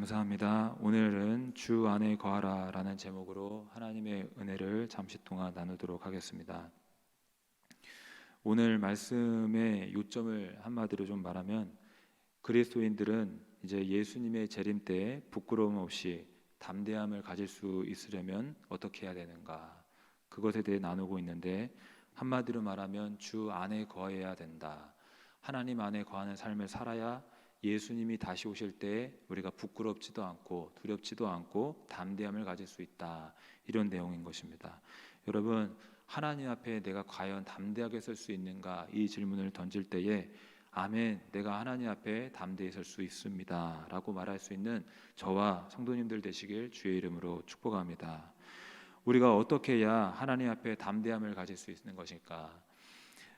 감사합니다. 오늘은 주 안에 거하라 라는 제목으로 하나님의 은혜를 잠시 동안 나누도록 하겠습니다. 오늘 말씀의 요점을 한마디로 좀 말하면, 그리스도인들은 이제 예수님의 재림 때에 부끄러움 없이 담대함을 가질 수 있으려면 어떻게 해야 되는가, 그것에 대해 나누고 있는데, 한마디로 말하면 주 안에 거해야 된다. 하나님 안에 거하는 삶을 살아야 예수님이 다시 오실 때 우리가 부끄럽지도 않고 두렵지도 않고 담대함을 가질 수 있다, 이런 내용인 것입니다. 여러분, 하나님 앞에 내가 과연 담대하게 설 수 있는가, 이 질문을 던질 때에 아멘, 내가 하나님 앞에 담대히 설 수 있습니다 라고 말할 수 있는 저와 성도님들 되시길 주의 이름으로 축복합니다. 우리가 어떻게 해야 하나님 앞에 담대함을 가질 수 있는 것일까?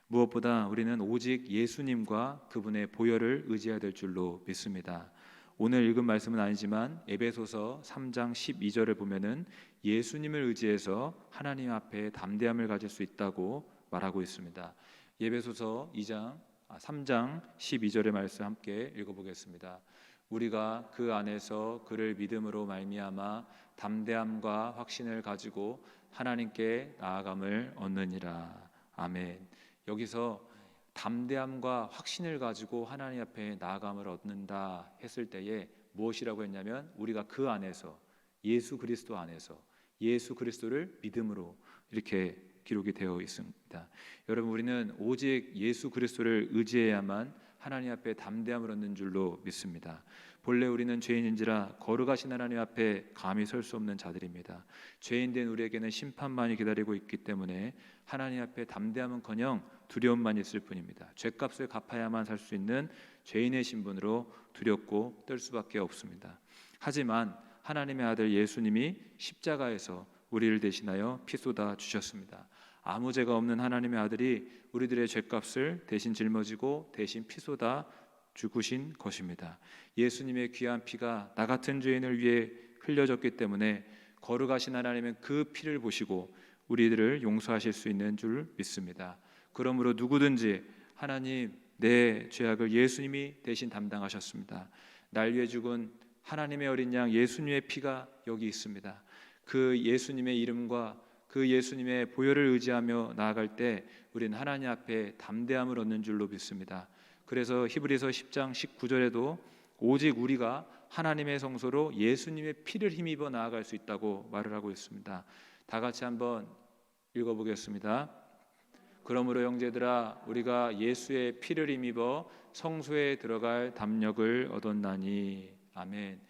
무엇보다 우리는 오직 예수님과 그분의 보혈을 의지해야 될 줄로 믿습니다. 오늘 읽은 말씀은 아니지만 에베소서 3장 12절을 보면은 예수님을 의지해서 하나님 앞에 담대함을 가질 수 있다고 말하고 있습니다. 에베소서 3장 12절의 말씀 함께 읽어보겠습니다. 우리가 그 안에서 그를 믿음으로 말미암아 담대함과 확신을 가지고 하나님께 나아감을 얻느니라. 아멘. 여기서 담대함과 확신을 가지고 하나님 앞에 나아감을 얻는다 했을 때에 무엇이라고 했냐면, 우리가 그 안에서, 예수 그리스도 안에서 예수 그리스도를 믿음으로, 이렇게 기록이 되어 있습니다. 여러분, 우리는 오직 예수 그리스도를 의지해야만 하나님 앞에 담대함을 얻는 줄로 믿습니다. 본래 우리는 죄인인지라 거룩하신 하나님 앞에 감히 설 수 없는 자들입니다. 죄인된 우리에게는 심판만이 기다리고 있기 때문에 하나님 앞에 담대함은커녕 두려움만 있을 뿐입니다. 죄값을 갚아야만 살 수 있는 죄인의 신분으로 두렵고 떨 수밖에 없습니다. 하지만 하나님의 아들 예수님이 십자가에서 우리를 대신하여 피 쏟아 주셨습니다. 아무 죄가 없는 하나님의 아들이 우리들의 죄값을 대신 짊어지고 대신 피 쏟아 죽으신 것입니다. 예수님의 귀한 피가 나 같은 죄인을 위해 흘려졌기 때문에 거룩하신 하나님은 그 피를 보시고 우리들을 용서하실 수 있는 줄 믿습니다. 그러므로 누구든지 하나님, 내 죄악을 예수님이 대신 담당하셨습니다. 날 위해 죽은 하나님의 어린 양 예수님의 피가 여기 있습니다. 그 예수님의 이름과 그 예수님의 보혈을 의지하며 나아갈 때 우리는 하나님 앞에 담대함을 얻는 줄로 믿습니다. 그래서 히브리서 10장 19절에도 오직 우리가 하나님의 성소로 예수님의 피를 힘입어 나아갈 수 있다고 말을 하고 있습니다. 다 같이 한번 읽어보겠습니다. 그러므로 형제들아, 우리가 예수의 피를 힘입어 성소에 들어갈 담력을 얻었나니. 아멘.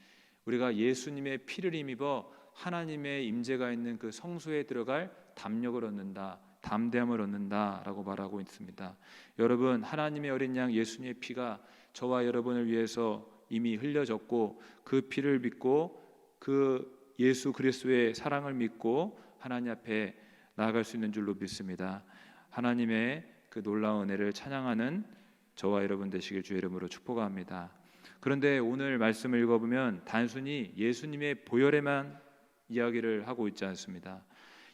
우리가 예수님의 피를 힘입어 하나님의 임재가 있는 그 성소에 들어갈 담력을 얻는다, 담대함을 얻는다라고 말하고 있습니다. 여러분, 하나님의 어린 양 예수님의 피가 저와 여러분을 위해서 이미 흘려졌고, 그 피를 믿고 그 예수 그리스도의 사랑을 믿고 하나님 앞에 나아갈 수 있는 줄로 믿습니다. 하나님의 그 놀라운 은혜를 찬양하는 저와 여러분 되시길 주의 이름으로 축복합니다. 그런데 오늘 말씀을 읽어보면 단순히 예수님의 보혈에만 이야기를 하고 있지 않습니다.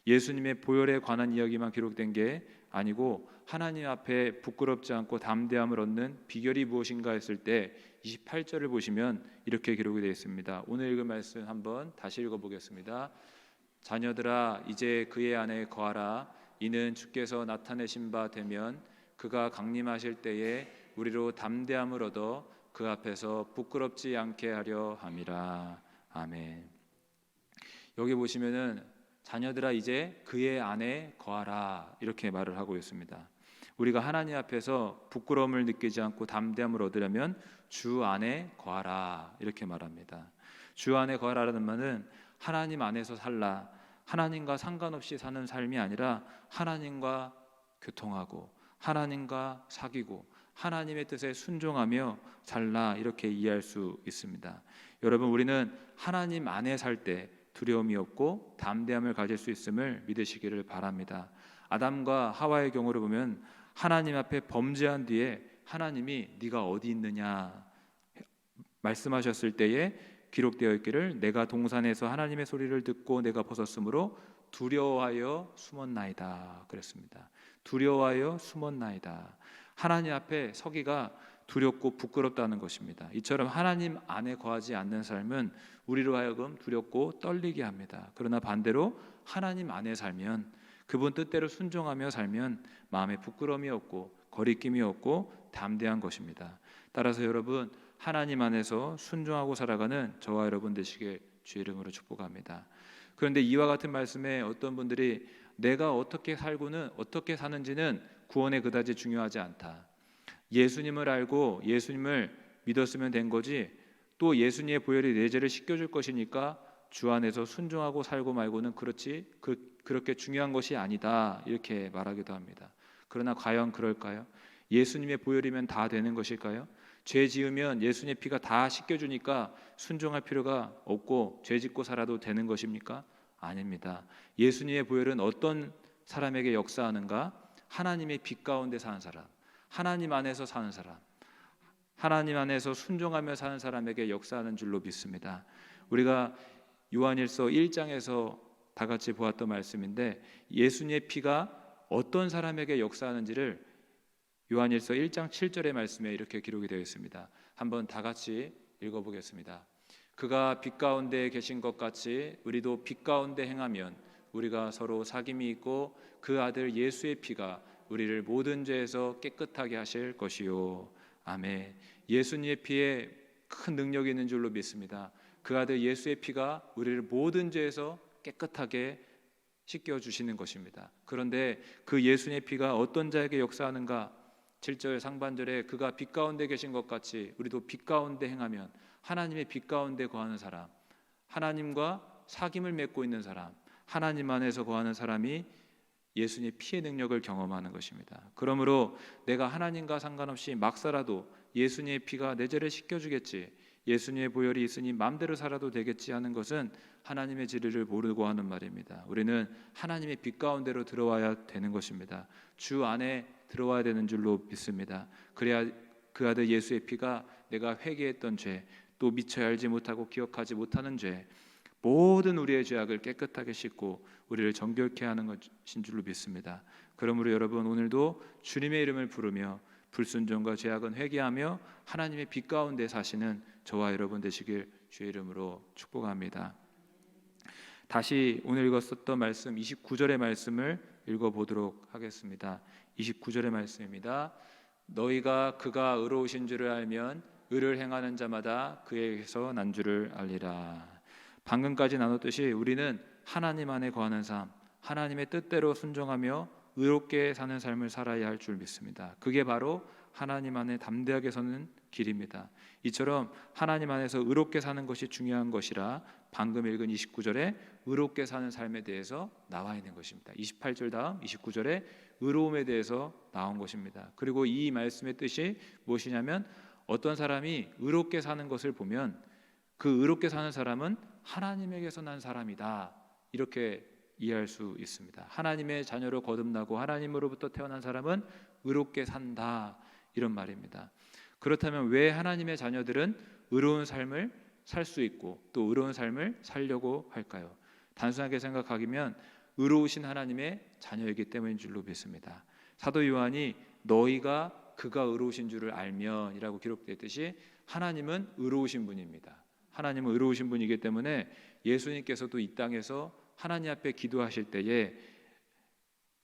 예수님의 보혈에 관한 이야기만 기록된 게 아니고, 하나님 앞에 부끄럽지 않고 담대함을 얻는 비결이 무엇인가 했을 때 28절을 보시면 이렇게 기록이 되어 있습니다. 오늘 읽은 말씀 한번 다시 읽어보겠습니다. 자녀들아, 이제 그의 안에 거하라. 이는 주께서 나타내신 바 되면 그가 강림하실 때에 우리로 담대함을 얻어 그 앞에서 부끄럽지 않게 하려 함이라. 아멘. 여기 보시면은 자녀들아, 이제 그의 안에 거하라, 이렇게 말을 하고 있습니다. 우리가 하나님 앞에서 부끄러움을 느끼지 않고 담대함을 얻으려면 주 안에 거하라, 이렇게 말합니다. 주 안에 거하라는 말은 하나님 안에서 살라, 하나님과 상관없이 사는 삶이 아니라 하나님과 교통하고 하나님과 사귀고 하나님의 뜻에 순종하며 살라, 이렇게 이해할 수 있습니다. 여러분, 우리는 하나님 안에 살 때 두려움이 없고 담대함을 가질 수 있음을 믿으시기를 바랍니다. 아담과 하와의 경우를 보면 하나님 앞에 범죄한 뒤에 하나님이 네가 어디 있느냐 말씀하셨을 때에 기록되어 있기를, 내가 동산에서 하나님의 소리를 듣고 내가 벗었으므로 두려워하여 숨었나이다 그랬습니다. 두려워하여 숨었나이다. 하나님 앞에 서기가 두렵고 부끄럽다는 것입니다. 이처럼 하나님 안에 거하지 않는 삶은 우리로 하여금 두렵고 떨리게 합니다. 그러나 반대로 하나님 안에 살면, 그분 뜻대로 순종하며 살면 마음에 부끄러움이 없고 거리낌이 없고 담대한 것입니다. 따라서 여러분, 하나님 안에서 순종하고 살아가는 저와 여러분 되시길 주의 이름으로 축복합니다. 그런데 이와 같은 말씀에 어떤 분들이 내가 어떻게 살고는 어떻게 사는지는 구원에 그다지 중요하지 않다. 예수님을 알고 예수님을 믿었으면 된 거지, 또 예수님의 보혈이 내 죄를 씻겨줄 것이니까 주 안에서 순종하고 살고 말고는 그렇게 중요한 것이 아니다, 이렇게 말하기도 합니다. 그러나 과연 그럴까요? 예수님의 보혈이면 다 되는 것일까요? 죄 지으면 예수님의 피가 다 씻겨주니까 순종할 필요가 없고 죄 짓고 살아도 되는 것입니까? 아닙니다. 예수님의 보혈은 어떤 사람에게 역사하는가? 하나님의 빛 가운데 사는 사람, 하나님 안에서 사는 사람, 하나님 안에서 순종하며 사는 사람에게 역사하는 줄로 믿습니다. 우리가 요한일서 1장에서 다 같이 보았던 말씀인데, 예수님의 피가 어떤 사람에게 역사하는지를 요한일서 1장 7절의 말씀에 이렇게 기록이 되어 있습니다. 한번 다 같이 읽어보겠습니다. 그가 빛 가운데 계신 것 같이 우리도 빛 가운데 행하면 우리가 서로 사귐이 있고 그 아들 예수의 피가 우리를 모든 죄에서 깨끗하게 하실 것이요. 아멘. 예수님의 피에 큰 능력이 있는 줄로 믿습니다. 그 아들 예수의 피가 우리를 모든 죄에서 깨끗하게 씻겨주시는 것입니다. 그런데 그 예수님의 피가 어떤 자에게 역사하는가? 7절 상반절에 그가 빛 가운데 계신 것 같이 우리도 빛 가운데 행하면, 하나님의 빛 가운데 거하는 사람, 하나님과 사귐을 맺고 있는 사람, 하나님 안에서 거하는 사람이 예수님의 피의 능력을 경험하는 것입니다. 그러므로 내가 하나님과 상관없이 막 살아도 예수님의 피가 내 죄를 씻겨주겠지, 예수님의 보혈이 있으니 마음대로 살아도 되겠지 하는 것은 하나님의 진리를 모르고 하는 말입니다. 우리는 하나님의 빛 가운데로 들어와야 되는 것입니다. 주 안에 들어와야 되는 줄로 믿습니다. 그래야 그 아들 예수의 피가 내가 회개했던 죄, 또 미처 알지 못하고 기억하지 못하는 죄, 모든 우리의 죄악을 깨끗하게 씻고 우리를 정결케 하는 것인 줄로 믿습니다. 그러므로 여러분, 오늘도 주님의 이름을 부르며 불순종과 죄악은 회개하며 하나님의 빛 가운데 사시는 저와 여러분 되시길 주의 이름으로 축복합니다. 다시 오늘 읽었었던 말씀 29절의 말씀을 읽어보도록 하겠습니다. 29절의 말씀입니다. 너희가 그가 의로우신 줄을 알면 의를 행하는 자마다 그에게서 난 줄을 알리라. 방금까지 나눴듯이 우리는 하나님 안에 거하는 삶, 하나님의 뜻대로 순종하며 의롭게 사는 삶을 살아야 할 줄 믿습니다. 그게 바로 하나님 안에 담대하게 서는 길입니다. 이처럼 하나님 안에서 의롭게 사는 것이 중요한 것이라 방금 읽은 29절에 의롭게 사는 삶에 대해서 나와 있는 것입니다. 28절 다음 29절에 의로움에 대해서 나온 것입니다. 그리고 이 말씀의 뜻이 무엇이냐면, 어떤 사람이 의롭게 사는 것을 보면 그 의롭게 사는 사람은 하나님에게서 난 사람이다, 이렇게 이해할 수 있습니다. 하나님의 자녀로 거듭나고 하나님으로부터 태어난 사람은 의롭게 산다, 이런 말입니다. 그렇다면 왜 하나님의 자녀들은 의로운 삶을 살 수 있고 또 의로운 삶을 살려고 할까요? 단순하게 생각하기면 의로우신 하나님의 자녀이기 때문인 줄로 믿습니다. 사도 요한이 너희가 그가 의로우신 줄을 알면 이라고 기록되었듯이 하나님은 의로우신 분입니다. 하나님은 의로우신 분이기 때문에 예수님께서도 이 땅에서 하나님 앞에 기도하실 때에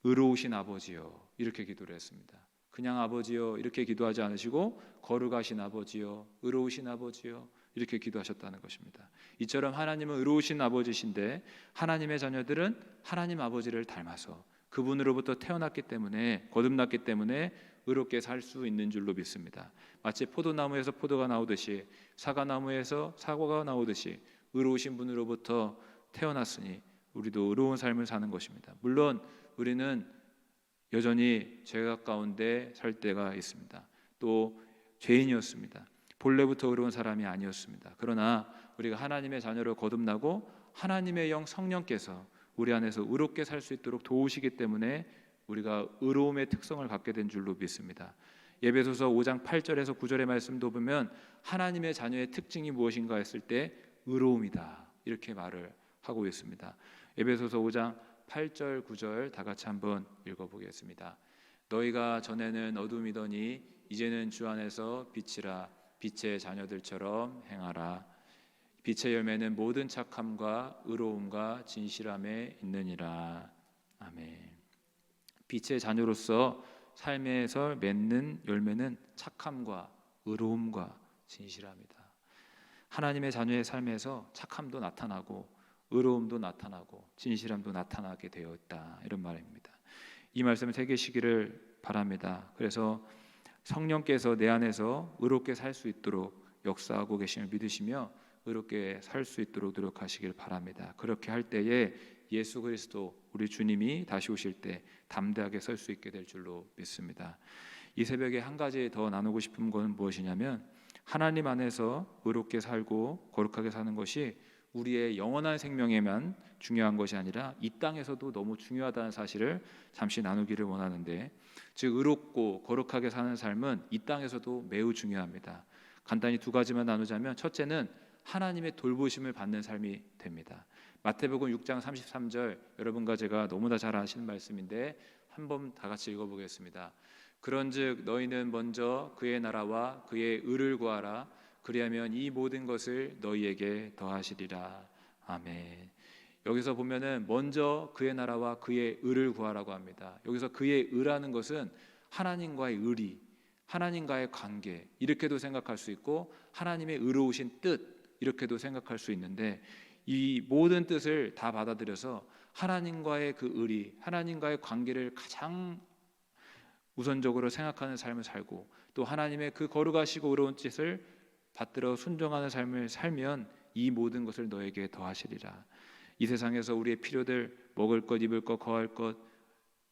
의로우신 아버지여, 이렇게 기도를 했습니다. 그냥 아버지여 이렇게 기도하지 않으시고 거룩하신 아버지여, 의로우신 아버지여, 이렇게 기도하셨다는 것입니다. 이처럼 하나님은 의로우신 아버지신데 하나님의 자녀들은 하나님 아버지를 닮아서 그분으로부터 태어났기 때문에, 거듭났기 때문에 의롭게 살 수 있는 줄로 믿습니다. 마치 포도나무에서 포도가 나오듯이, 사과나무에서 사과가 나오듯이 의로우신 분으로부터 태어났으니 우리도 의로운 삶을 사는 것입니다. 물론 우리는 여전히 죄악 가운데 살 때가 있습니다. 또 죄인이었습니다. 본래부터 의로운 사람이 아니었습니다. 그러나 우리가 하나님의 자녀로 거듭나고 하나님의 영 성령께서 우리 안에서 의롭게 살 수 있도록 도우시기 때문에 우리가 의로움의 특성을 갖게 된 줄로 믿습니다. 에베소서 5장 8절에서 9절의 말씀도 보면 하나님의 자녀의 특징이 무엇인가 했을 때 의로움이다, 이렇게 말을 하고 있습니다. 에베소서 5장 8절 9절 다 같이 한번 읽어보겠습니다. 너희가 전에는 어둠이더니 이제는 주 안에서 빛이라 빛의 자녀들처럼 행하라. 빛의 열매는 모든 착함과 의로움과 진실함에 있느니라. 아멘. 빛의 자녀로서 삶에서 맺는 열매는 착함과 의로움과 진실함이다. 하나님의 자녀의 삶에서 착함도 나타나고 의로움도 나타나고 진실함도 나타나게 되어 있다, 이런 말입니다. 이 말씀을 새기시기를 바랍니다. 그래서 성령께서 내 안에서 의롭게 살 수 있도록 역사하고 계심을 믿으시며 의롭게 살 수 있도록 노력하시길 바랍니다. 그렇게 할 때에 예수 그리스도 우리 주님이 다시 오실 때 담대하게 설 수 있게 될 줄로 믿습니다. 이 새벽에 한 가지 더 나누고 싶은 것은 무엇이냐면, 하나님 안에서 의롭게 살고 거룩하게 사는 것이 우리의 영원한 생명에만 중요한 것이 아니라 이 땅에서도 너무 중요하다는 사실을 잠시 나누기를 원하는데, 즉 의롭고 거룩하게 사는 삶은 이 땅에서도 매우 중요합니다. 간단히 두 가지만 나누자면, 첫째는 하나님의 돌보심을 받는 삶이 됩니다. 마태복음 6장 33절, 여러분과 제가 너무나 잘 아시는 말씀인데 한번 다 같이 읽어보겠습니다. 그런즉 너희는 먼저 그의 나라와 그의 의를 구하라. 그리하면 이 모든 것을 너희에게 더하시리라. 아멘. 여기서 보면은 먼저 그의 나라와 그의 의를 구하라고 합니다. 여기서 그의 의라는 것은 하나님과의 의리, 하나님과의 관계, 이렇게도 생각할 수 있고 하나님의 의로우신 뜻, 이렇게도 생각할 수 있는데, 이 모든 뜻을 다 받아들여서 하나님과의 그 의리, 하나님과의 관계를 가장 우선적으로 생각하는 삶을 살고, 또 하나님의 그 거룩하시고 의로운 뜻을 받들어 순종하는 삶을 살면 이 모든 것을 너에게 더하시리라. 이 세상에서 우리의 필요들, 먹을 것, 입을 것, 거할 것,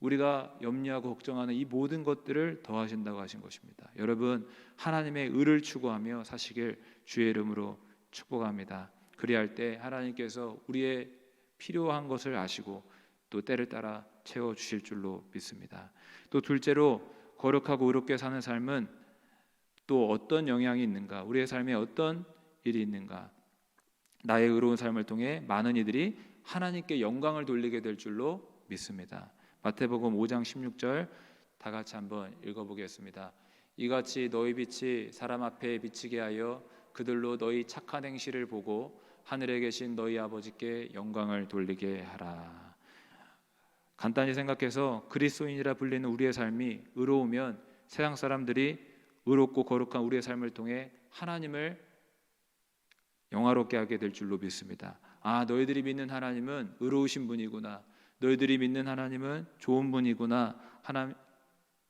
우리가 염려하고 걱정하는 이 모든 것들을 더하신다고 하신 것입니다. 여러분, 하나님의 의를 추구하며 사시길 주의 이름으로 축복합니다. 그리할 때 하나님께서 우리의 필요한 것을 아시고 또 때를 따라 채워주실 줄로 믿습니다. 또 둘째로, 거룩하고 의롭게 사는 삶은 또 어떤 영향이 있는가, 우리의 삶에 어떤 일이 있는가, 나의 의로운 삶을 통해 많은 이들이 하나님께 영광을 돌리게 될 줄로 믿습니다. 마태복음 5장 16절 다 같이 한번 읽어보겠습니다. 이같이 너희 빛이 사람 앞에 비치게 하여 그들로 너희 착한 행실을 보고 하늘에 계신 너희 아버지께 영광을 돌리게 하라. 간단히 생각해서 그리스도인이라 불리는 우리의 삶이 의로우면 세상 사람들이 의롭고 거룩한 우리의 삶을 통해 하나님을 영화롭게 하게 될 줄로 믿습니다. 아, 너희들이 믿는 하나님은 의로우신 분이구나, 너희들이 믿는 하나님은 좋은 분이구나,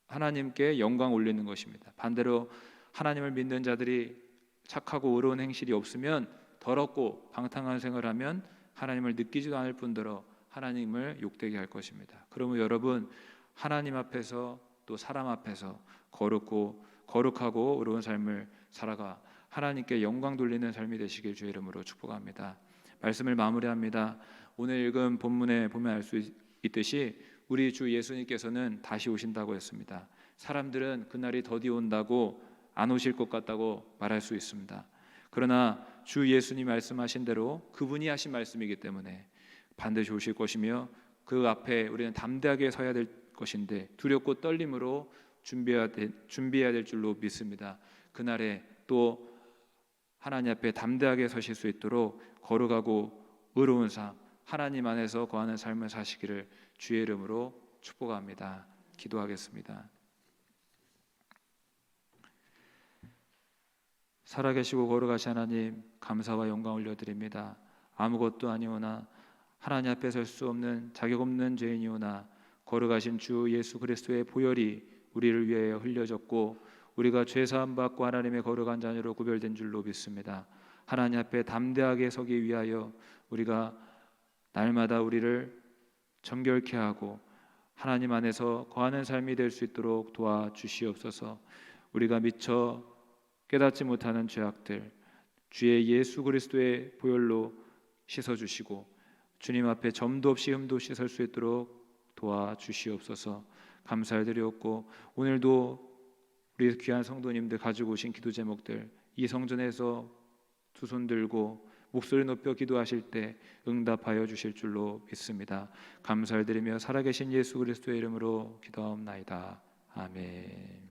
하나님께 영광 올리는 것입니다. 반대로 하나님을 믿는 자들이 착하고 의로운 행실이 없으면 더럽고 방탕한 생활을 하면 하나님을 느끼지도 않을 뿐더러 하나님을 욕되게 할 것입니다. 그러면 여러분, 하나님 앞에서 또 사람 앞에서 거룩하고 의로운 삶을 살아가 하나님께 영광 돌리는 삶이 되시길 주의 이름으로 축복합니다. 말씀을 마무리합니다. 오늘 읽은 본문에 보면 알 수 있듯이 우리 주 예수님께서는 다시 오신다고 했습니다. 사람들은 그날이 더디 온다고 안 오실 것 같다고 말할 수 있습니다. 그러나 주 예수님 말씀하신 대로 그분이 하신 말씀이기 때문에 반드시 오실 것이며 그 앞에 우리는 담대하게 서야 될 것인데 두렵고 떨림으로 준비해야 될 줄로 믿습니다. 그날에 또 하나님 앞에 담대하게 서실 수 있도록 거룩하고 의로운 삶, 하나님 안에서 거하는 삶을 사시기를 주의 이름으로 축복합니다. 기도하겠습니다. 살아계시고 거룩하신 하나님, 감사와 영광 올려드립니다. 아무것도 아니오나 하나님 앞에 설 수 없는 자격 없는 죄인이오나 거룩하신 주 예수 그리스도의 보혈이 우리를 위하여 흘려졌고 우리가 죄 사함 받고 하나님의 거룩한 자녀로 구별된 줄로 믿습니다. 하나님 앞에 담대하게 서기 위하여 우리가 날마다 우리를 정결케 하고 하나님 안에서 거하는 삶이 될 수 있도록 도와주시옵소서. 우리가 미처 깨닫지 못하는 죄악들 주의 예수 그리스도의 보혈로 씻어주시고 주님 앞에 점도 없이 흠도 없이 설 수 있도록 도와주시옵소서. 감사드리옵고 오늘도 우리 귀한 성도님들 가지고 오신 기도 제목들 이 성전에서 두 손 들고 목소리 높여 기도하실 때 응답하여 주실 줄로 믿습니다. 감사드리며 살아계신 예수 그리스도의 이름으로 기도하옵나이다. 아멘.